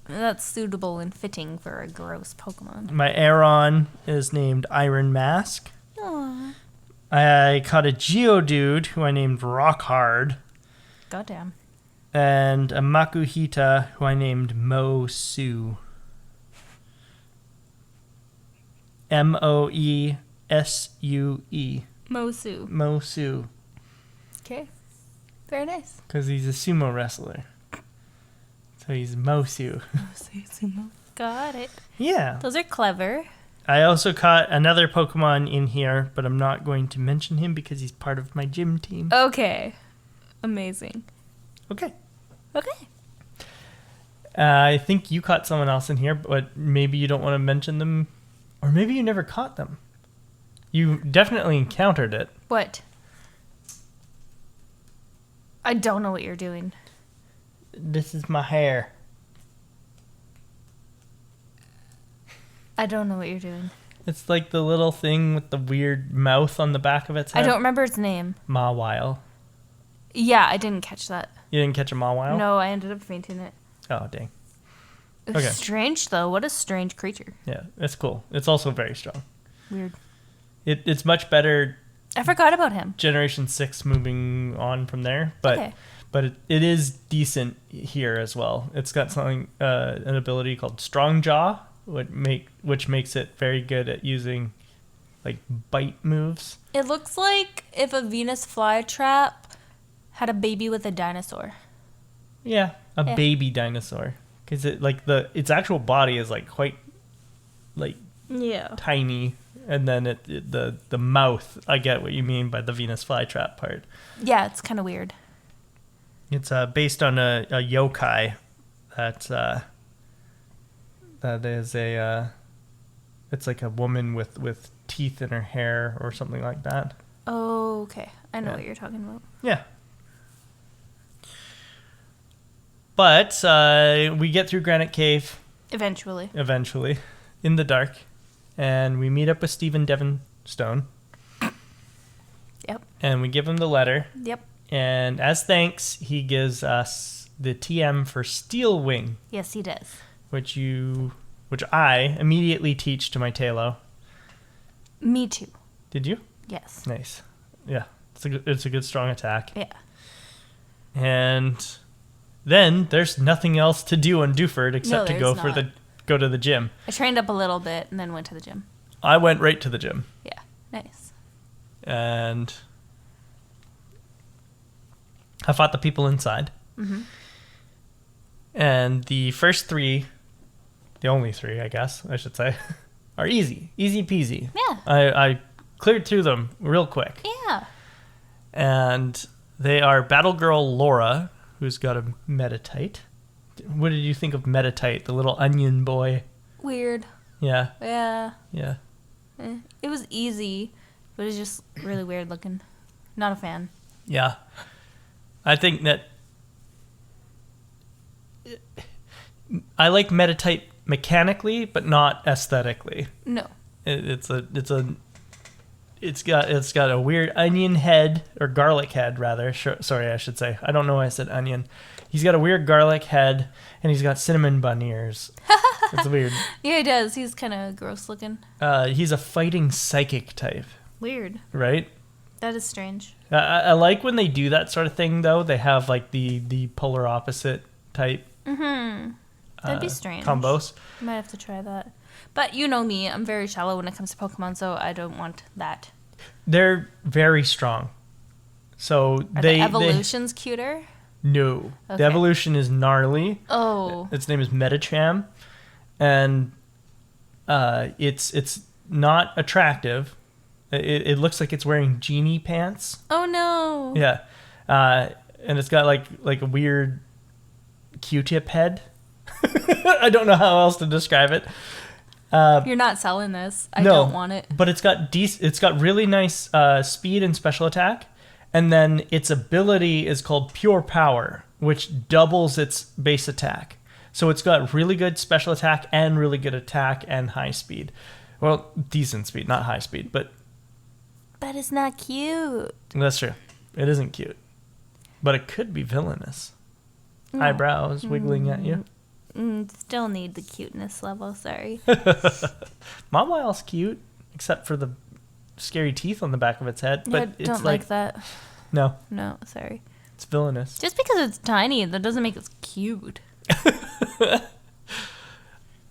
That's suitable and fitting for a gross Pokemon. My Aeron is named Iron Mask. Aww. I caught a Geodude who I named Rockhard. Goddamn. And a Makuhita who I named Mosu. Moesue. Mosu. Mosu. Okay. Very nice. Because he's a sumo wrestler. So he's Mosu. Got it. Yeah. Those are clever. I also caught another Pokemon in here, but I'm not going to mention him because he's part of my gym team. Okay. Amazing. Okay. Okay. I think you caught someone else in here, but maybe you don't want to mention them. Or maybe you never caught them. You definitely encountered it. What? I don't know what you're doing. This is my hair. I don't know what you're doing. It's like the little thing with the weird mouth on the back of its head. I don't remember its name. Mawile. Yeah, I didn't catch that. You didn't catch a Mawile? No, I ended up fainting it. Oh, dang. It was Okay. strange, though. What a strange creature. Yeah, it's cool. It's also very strong. Weird. It's much better I forgot about him. Generation 6 moving on from there, but Okay. but it is decent here as well. It's got something an ability called Strong Jaw, which makes it very good at using like bite moves. It looks like if a Venus flytrap had a baby with a dinosaur. Yeah, a Yeah. baby dinosaur, because its actual body is like quite like Yeah. tiny, and then the mouth. I get what you mean by the Venus flytrap part. Yeah, it's kind of weird. It's based on a yokai that is it's like a woman with teeth in her hair or something like that. Oh, okay. I know Yeah. what you're talking about. Yeah. But we get through Granite Cave Eventually. eventually in the dark, and we meet up with Stephen Devon Stone, Yep. and we give him the letter. Yep. And as thanks, he gives us the TM for Steel Wing, Yes, he does. which I immediately teach to my Talo. Me too. Did you? Yes. Nice. Yeah, it's a good strong attack. Yeah. And then there's nothing else to do on Dewford except to there's go not. go to the gym. I trained up a little bit and then went to the gym. I went right to the gym, Yeah. Nice. and I fought the people inside. Mm-hmm. And the first three, the only three, I guess I should say, are easy peasy. Yeah. I cleared through them real quick. Yeah. And they are Battle Girl Laura, who's got a Meditite. What did you think of Meditite, the little onion boy? Weird. Yeah, Yeah. yeah. It was easy, but it's just really weird looking. Not a fan. Yeah. I think that I like Meditite mechanically, but not aesthetically. No. It's got a weird onion head, or garlic head rather. Sorry, I should say. I don't know why I said onion. He's got a weird garlic head, and he's got cinnamon bun ears. It's weird. Yeah, he does. He's kind of gross looking. He's a fighting psychic type, Weird. right? That is strange. I like when they do that sort of thing, though. They have like the polar opposite type Mm-hmm. That'd be strange. combos. Might have to try that. But you know me, I'm very shallow when it comes to Pokemon, so I don't want that. They're very strong. So Are the evolution's cuter? No. Okay. The evolution is gnarly. Oh. Its name is Metacham, and it's not attractive. It looks like it's wearing genie pants. Oh no. Yeah. and it's got like a weird Q-tip head. I don't know how else to describe it. You're not selling this. I don't want it. But it's got really nice speed and special attack, and then its ability is called Pure Power, which doubles its base attack. So it's got really good special attack and really good attack and high speed. Well, decent speed, not high speed, but it's not cute. that's true. It isn't cute, but it could be villainous. Eyebrows wiggling at you. Still need the cuteness level, sorry. Mawile's cute, except for the scary teeth on the back of its head. But I it's don't like that. No, Sorry. it's villainous. Just because it's tiny, that doesn't make it cute.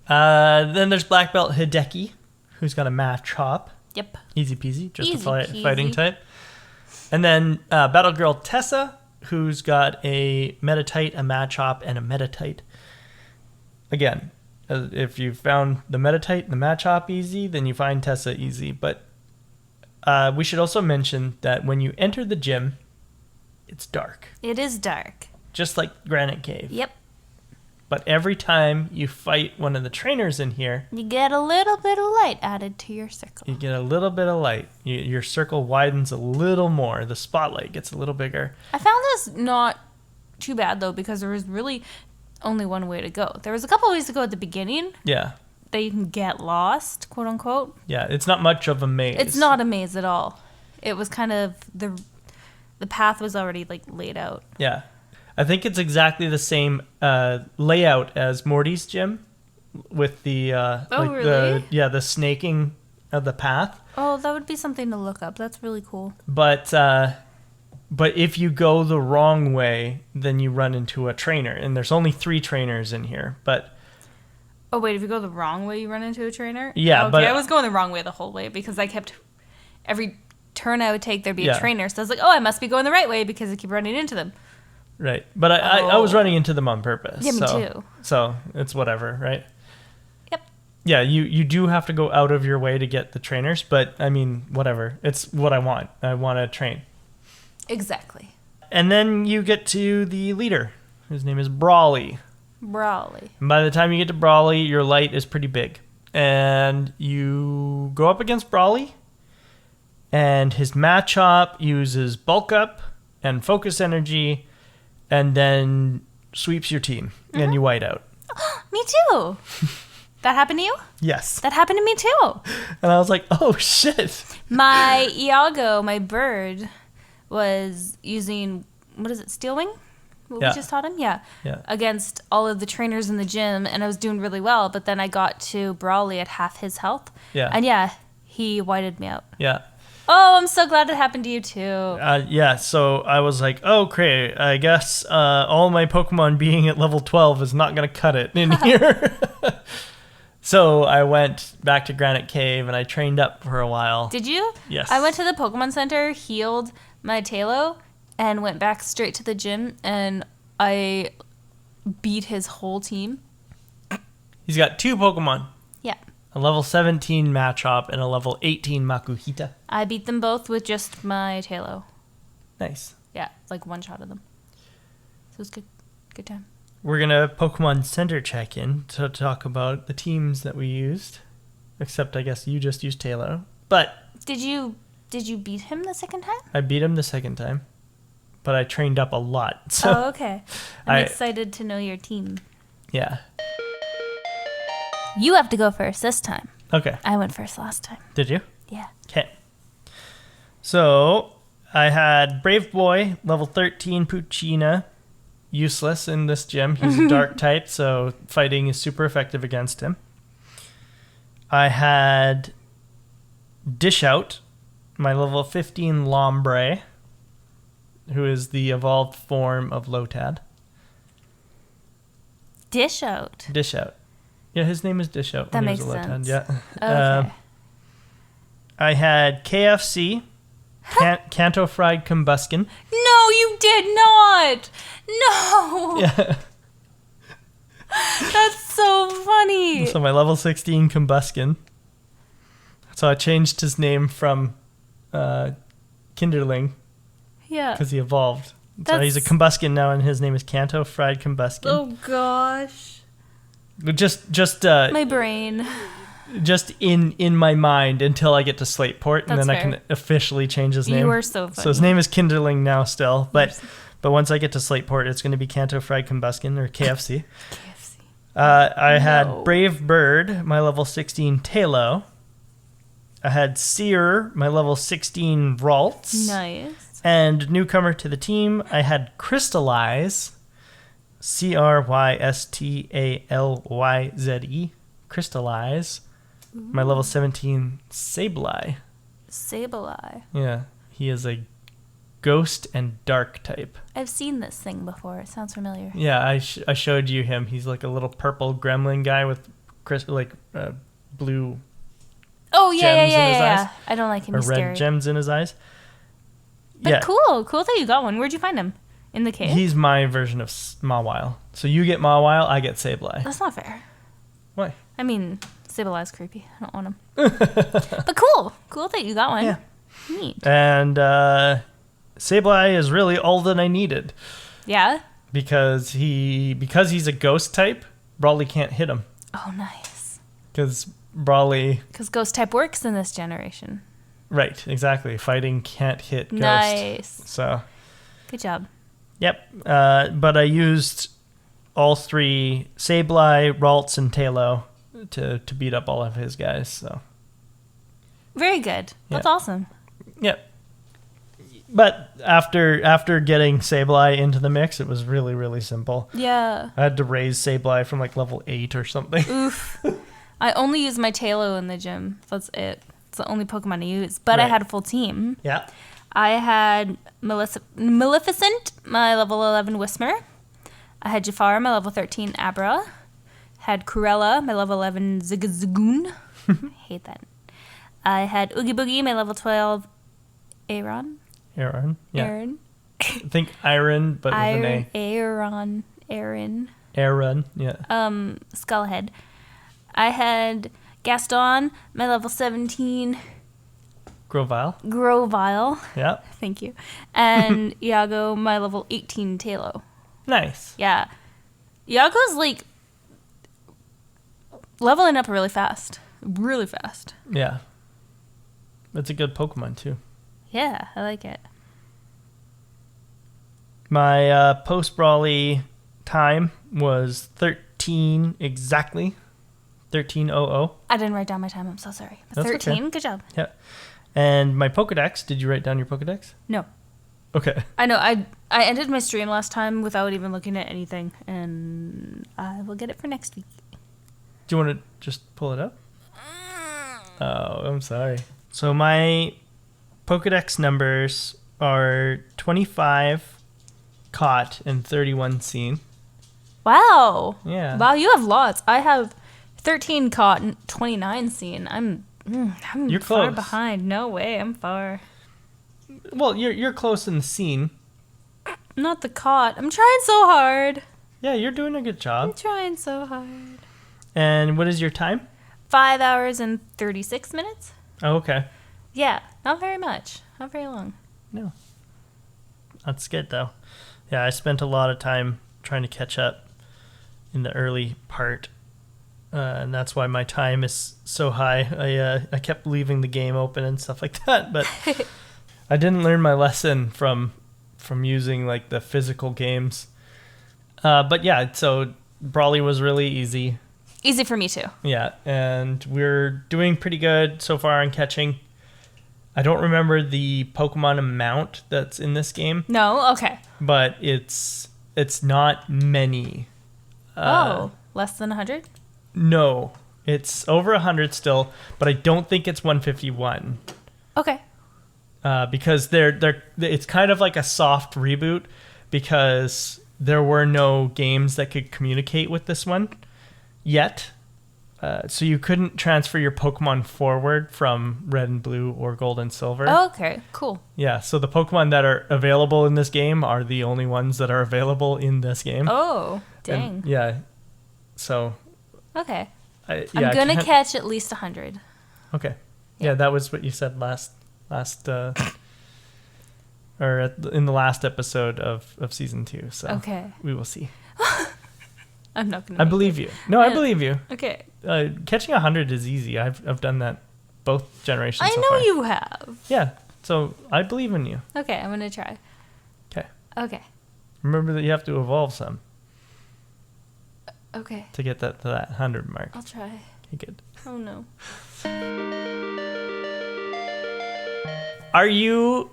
Then there's Black Belt Hideki, who's got a math chop. Yep. Easy peasy, just Easy a peasy. fighting type. And then Battle Girl Tessa, who's got a Metatite, a Machop, and a Metatite. Again, if you found the Metatite and the Machop easy, then you find Tessa easy. But we should also mention that when you enter the gym, it's dark. It is dark. Just like Granite Cave. Yep. But every time you fight one of the trainers in here, You get a little bit of light added to your circle. you get a little bit of light. Your circle widens a little more. The spotlight gets a little bigger. I found this not too bad, though, because there was really only one way to go. There was a couple ways to go at the beginning Yeah. that you can get lost, quote unquote. Yeah, it's not much of a maze. It's not a maze at all. It was kind of the path was already like laid out. Yeah. I think it's exactly the same layout as Morty's gym with the really? the snaking of the path. Oh, that would be something to look up. That's really cool. But if you go the wrong way, then you run into a trainer, and there's only 3 trainers in here. But Oh wait, if you go the wrong way, you run into a trainer? Yeah, okay, but I was going the wrong way the whole way because I kept every turn I would take there'd be Yeah. a trainer. So I was like, oh, I must be going the right way because I keep running into them. right, but I was running into them on purpose. Yeah, me so, too. So it's whatever, right? Yep. Yeah, you do have to go out of your way to get the trainers, but I mean, whatever. It's what I want. I want to train. Exactly. And then you get to the leader, whose name is Brawly. Brawly. And by the time you get to Brawly, your light is pretty big. And you go up against Brawly, and his Machop uses Bulk Up and Focus Energy, and then sweeps your team, and you white out. Me too. That happened to you? Yes. That happened to me too. And I was like, oh, shit. My Iago, my bird, was using, what is it, Steel Wing? What Yeah. we just taught him? Yeah. Yeah. Against all of the trainers in the gym, and I was doing really well, but then I got to Brawly at half his health. Yeah. And yeah, he whited me out. Yeah. Oh, I'm so glad it happened to you too. Yeah, so I was like, oh, great. I guess all my Pokemon being at level 12 is not going to cut it in here. So I went back to Granite Cave, and I trained up for a while. Did you? Yes. I went to the Pokemon Center, healed my Tailo, and went back straight to the gym, and I beat his whole team. He's got 2 Pokemon. Yeah. A level 17 Machop and a level 18 Makuhita. I beat them both with just my Tailo. Nice. Yeah, like one shot of them. So it was good. Good time. We're going to Pokemon Center check-in to talk about the teams that we used. Except I guess you just used Taylor. But Did you beat him the second time? I beat him the second time. But I trained up a lot. So Oh, okay. I'm excited to know your team. yeah. You have to go first this time. Okay. I went first last time. Did you? Yeah. Okay. So I had Brave Boy, level 13 Puccina. Useless in this gym. He's a dark type, so fighting is super effective against him. I had Dish Out, my level 15 Lombre, who is the evolved form of Lotad. Dish out. Dish Out. Yeah, his name is Dish Out. That when he makes was a Lotad. sense. Yeah. Okay. I had KFC, Canto Fried Combuskin. No, you did not. No. Yeah. That's so funny. So my level 16 Combuskin. So I changed his name from Kinderling Yeah. because he evolved So he's a Combuskin now, and his name is Kanto Fried Combuskin. Oh gosh. Just My brain. just in my mind until I get to Slateport, and That's then fair. I can officially change his name. You are so funny. So his name is Kinderling now still, but once I get to Slateport, it's going to be Kanto Fried Combuskin, or KFC. KFC. I had No. Brave Bird, my level 16 Talo. I had Seer, my level 16 Ralts. Nice. And newcomer to the team, I had Crystallize, Crystallyze, Crystallize, my level 17 Sableye. Sableye. Yeah, he is a ghost and dark type. I've seen this thing before. It sounds familiar. Yeah, I showed you him. He's like a little purple gremlin guy with blue Oh yeah, gems in his eyes. I don't like him. or He's red scary. gems in his eyes. But cool that you got one. Where'd you find him? In the cave? He's my version of Mawile. So you get Mawile, I get Sableye. That's not fair. Why? I mean, Sableye's creepy. I don't want him. But cool that you got one. Yeah. Neat. And Sableye is really all that I needed Yeah. because he's a ghost type. Brawly can't hit him Oh, nice. because Brawly. Because ghost type works in this generation. Right, exactly. Fighting can't hit ghost. Nice. So. Good job. Yep. But I used all three, Sableye, Ralts, and Talo, to beat up all of his guys. So. Very good. That's Yeah. awesome. Yep. But after getting Sableye into the mix, it was really, really simple. Yeah. I had to raise Sableye from like level 8 or something. Oof. I only use my Talo in the gym. That's it. It's the only Pokemon I use. But I Right. had a full team. Yeah. I had Maleficent, my level 11 Whismer. I had Jafar, my level 13 Abra. Had Cruella, my level 11 Zigzagoon. Hate that. I had Oogie Boogie, my level 12 Aaron. Aaron. Yeah. Aaron. Think Iron, but with an A. Aaron. Aaron. Yeah. Skullhead. I had Gaston, my level 17 Grovyle. Yeah. Thank you. And Iago, my level 18 Talo. Nice. Yeah. Iago's like leveling up really fast. Really fast. Yeah. It's a good Pokemon too. Yeah, I like it. My post-Brawly time was 13 exactly. 13:00. I didn't write down my time. I'm so sorry. That's 13. okay. Good job. Yeah. And my Pokedex, did you write down your Pokedex? No. Okay. I know. I ended my stream last time without even looking at anything, and I will get it for next week. Do you want to just pull it up? Oh, I'm sorry. So my Pokedex numbers are 25 caught and 31 seen. Wow. Yeah. Wow, you have lots. I have 13 caught and 29 seen. I'm You're far close. behind. No way. I'm far. Well, you're close in the scene. Not the caught. I'm trying so hard. Yeah, you're doing a good I'm job. trying so hard. And what is your time? 5 hours and 36 minutes? Oh, okay. Yeah, not very much. Not very long. No. That's good, though. Yeah, I spent a lot of time trying to catch up in the early part. And that's why my time is so high. I kept leaving the game open and stuff like that, but I didn't learn my lesson from using like the physical games. But yeah, so Brawly was really easy. Easy for me too. Yeah, and we're doing pretty good so far on catching. I don't remember the Pokemon amount that's in this game, No? Okay. but it's not many. Less than 100? No, it's over 100 still, but I don't think it's 151 Okay. because it's kind of like a soft reboot because there were no games that could communicate with this one yet. So you couldn't transfer your Pokemon forward from Red and Blue or Gold and Silver. Okay, cool. Yeah, so the Pokemon that are available in this game are the only ones that are available in this game. Oh, dang. And, yeah, so... Okay. I'm I'm going to catch at least 100. Okay. Yeah, that was what you said last or in the last episode of season 2. So Okay. we will see. I'm not going to I believe you. No, I believe you. Okay. Catching 100 is easy. I've done that both generations I so know far. you have. Yeah. So I believe in you. Okay, I'm going to try. Okay. Okay. Remember that you have to evolve some Okay. to get to that 100 mark. I'll try. Okay, good. Oh, no. Are you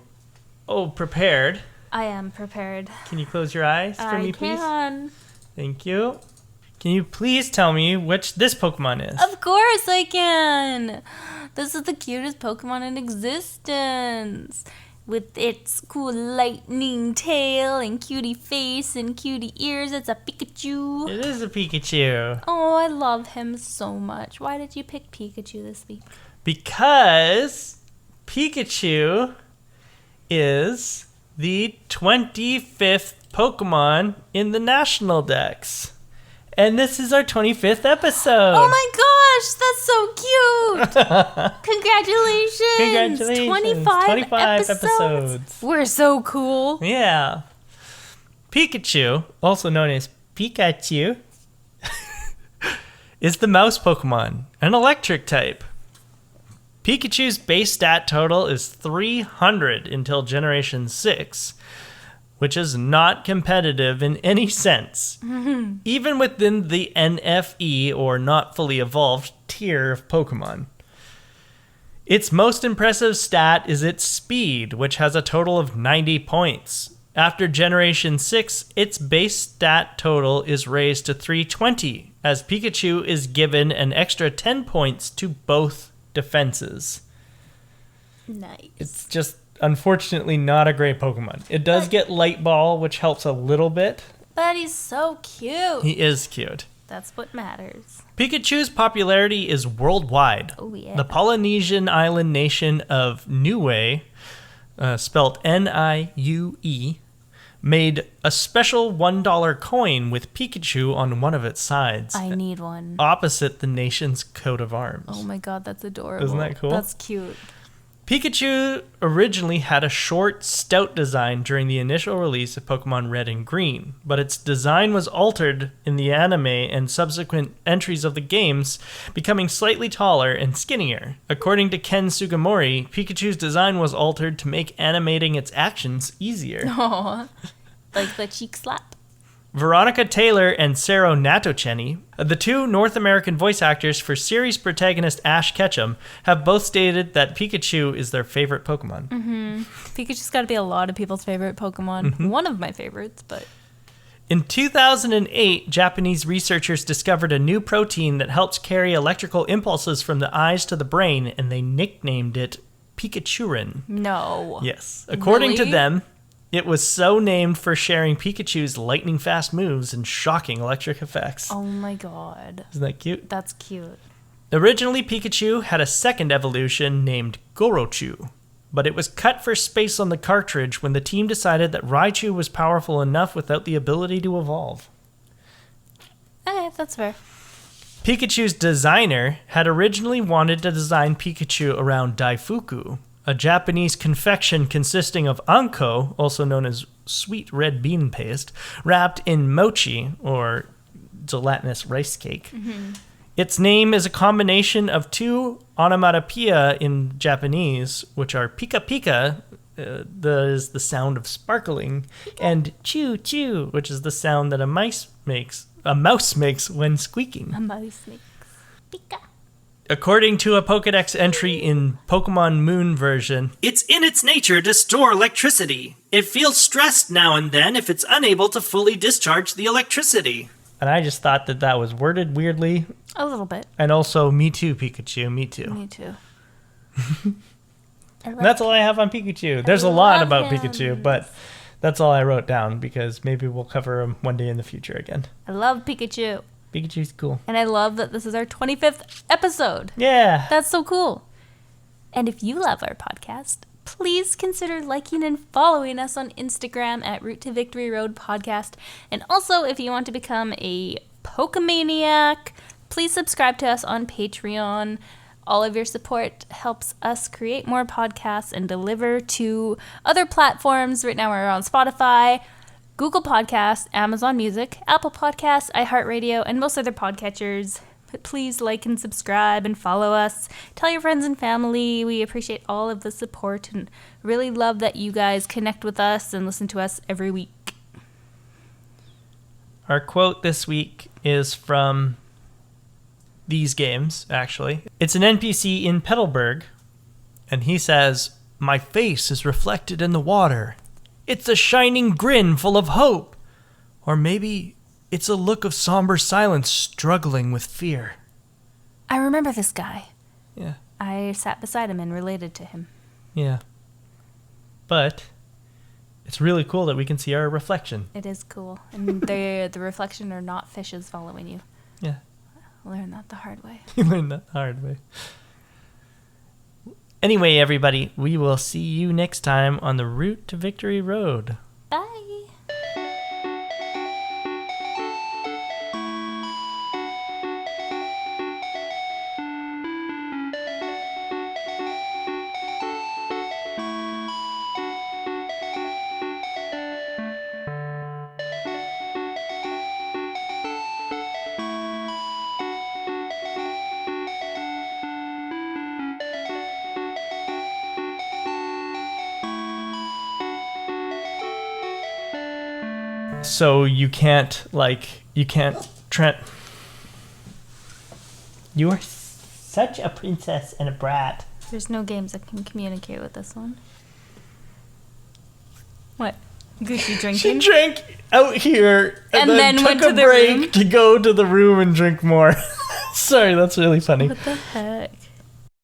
prepared? I am prepared. Can you close your eyes for me, please? I can. Thank you. Can you please tell me which this Pokemon is? Of course I can. This is the cutest Pokemon in existence. With its cool lightning tail and cutie face and cutie ears, it's a Pikachu. It is a Pikachu. Oh, I love him so much. Why did you pick Pikachu this week? Because Pikachu is the 25th Pokemon in the National Dex. And this is our 25th episode. Oh my gosh, that's so cute. Congratulations. Congratulations. 25 episodes. We're so cool. Yeah. Pikachu, also known as Pikachu, is the mouse Pokemon, an electric type. Pikachu's base stat total is 300 until Generation 6, which is not competitive in any sense, even within the NFE, or not fully evolved, tier of Pokemon. Its most impressive stat is its speed, which has a total of 90 points. After Generation 6, its base stat total is raised to 320, as Pikachu is given an extra 10 points to both defenses. Nice. It's just unfortunately not a great Pokemon. It does get Light Ball, which helps a little bit. But he's so cute. He is cute. That's what matters. Pikachu's popularity is worldwide. Oh, yeah. The Polynesian island nation of Niue, spelt Niue, made a special $1 coin with Pikachu on one of its sides, I need one. opposite the nation's coat of arms. Oh my god, that's adorable. Isn't that cool? That's cute. Pikachu originally had a short, stout design during the initial release of Pokemon Red and Green, but its design was altered in the anime and subsequent entries of the games, becoming slightly taller and skinnier. According to Ken Sugimori, Pikachu's design was altered to make animating its actions easier. Aww. Like the cheek slap. Veronica Taylor and Sero Natochenny, the two North American voice actors for series protagonist Ash Ketchum, have both stated that Pikachu is their favorite Pokemon. Pikachu's got to be a lot of people's favorite Pokemon. One of my favorites, but... In 2008, Japanese researchers discovered a new protein that helps carry electrical impulses from the eyes to the brain, and they nicknamed it Pikachurin. No. Yes. According to Really? them, it was so named for sharing Pikachu's lightning-fast moves and shocking electric effects. Oh my god. Isn't that cute? That's cute. Originally, Pikachu had a second evolution named Gorochu, but it was cut for space on the cartridge when the team decided that Raichu was powerful enough without the ability to evolve. Okay, that's fair. Pikachu's designer had originally wanted to design Pikachu around Daifuku, a Japanese confection consisting of anko, also known as sweet red bean paste, wrapped in mochi, or gelatinous rice cake. Its name is a combination of two onomatopoeia in Japanese, which are pika pika, that is the sound of sparkling, and chew chew, which is the sound that a mouse makes when squeaking. A mouse makes Pika. According to a Pokedex entry in Pokemon Moon version, it's in its nature to store electricity. It feels stressed now and then if it's unable to fully discharge the electricity. And I just thought that that was worded weirdly. A little bit. And also, me too, Pikachu, me too. Me too. That's all I have on Pikachu. There's a lot love about him. Pikachu, but that's all I wrote down because maybe we'll cover him one day in the future again. I love Pikachu. Pikachu's cool. And I love that this is our 25th episode. Yeah. That's so cool. And if you love our podcast, please consider liking and following us on Instagram at Route to Victory Road Podcast. And also, if you want to become a Pokemaniac, please subscribe to us on Patreon. All of your support helps us create more podcasts and deliver to other platforms. Right now we're on Spotify, Google Podcasts, Amazon Music, Apple Podcasts, iHeartRadio, and most other podcatchers. But please like and subscribe and follow us. Tell your friends and family. We appreciate all of the support and really love that you guys connect with us and listen to us every week. Our quote this week is from these games, actually. It's an NPC in Petalburg, and he says, "My face is reflected in the water. It's a shining grin full of hope. Or maybe it's a look of somber silence struggling with fear." I remember this guy. Yeah. I sat beside him and related to him. Yeah. But it's really cool that we can see our reflection. It is cool. And the reflection are not fishes following you. Yeah. I learned that the hard way. You learned that the hard way. Anyway, everybody, we will see you next time on the Route to Victory Road. Bye. So you can't, Trent. You are such a princess and a brat. There's no games that can communicate with this one. What? Gucci drinking? She drank out here and then took went to a the break room to go to the room and drink more. Sorry, that's really funny. What the heck?